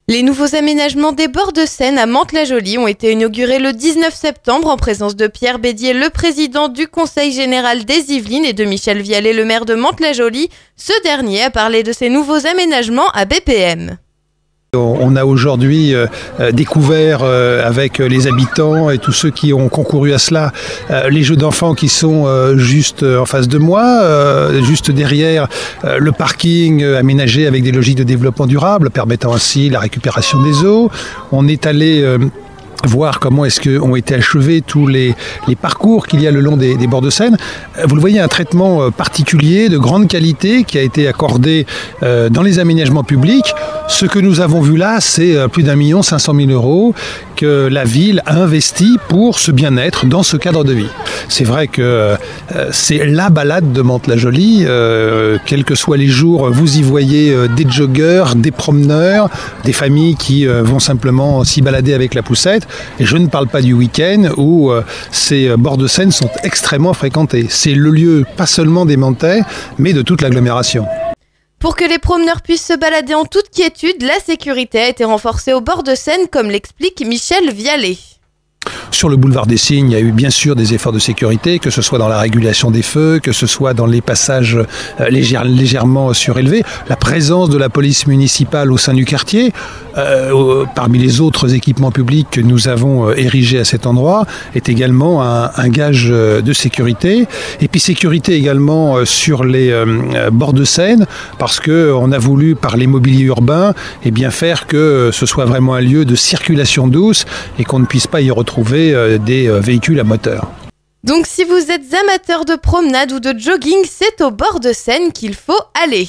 Les nouveaux aménagements des bords de Seine à Mantes-la-Jolie ont été inaugurés le 19 septembre en présence de Pierre Bédier, le président du Conseil général des Yvelines, et de Michel Vialet, le maire de Mantes-la-Jolie. Ce dernier a parlé de ces nouveaux aménagements à BPM. On a aujourd'hui découvert avec les habitants et tous ceux qui ont concouru à cela les jeux d'enfants qui sont juste en face de moi, juste derrière le parking aménagé avec des logiques de développement durable permettant ainsi la récupération des eaux. On est allé voir comment est-ce qu'ont été achevés tous les parcours qu'il y a le long des bords de Seine. Vous le voyez, un traitement particulier, de grande qualité, qui a été accordé dans les aménagements publics. Ce que nous avons vu là, c'est plus d'1 500 000 € que la ville a investi pour ce bien-être dans ce cadre de vie. C'est vrai que c'est la balade de Mantes-la-Jolie. Quels que soient les jours, vous y voyez des joggeurs, des promeneurs, des familles qui vont simplement s'y balader avec la poussette. Et je ne parle pas du week-end où ces bords de Seine sont extrêmement fréquentés. C'est le lieu pas seulement des Mantais, mais de toute l'agglomération. Pour que les promeneurs puissent se balader en toute quiétude, la sécurité a été renforcée au bord de Seine, comme l'explique Michel Vialet. Sur le boulevard des Cygnes, il y a eu bien sûr des efforts de sécurité, que ce soit dans la régulation des feux, que ce soit dans les passages légèrement surélevés. La présence de la police municipale au sein du quartier, parmi les autres équipements publics que nous avons érigés à cet endroit, est également un gage de sécurité. Et puis sécurité également sur les bords de Seine, parce qu'on a voulu, par les mobiliers urbains, faire que ce soit vraiment un lieu de circulation douce et qu'on ne puisse pas y retrouver des véhicules à moteur. Donc si vous êtes amateur de promenade ou de jogging, c'est au bord de Seine qu'il faut aller.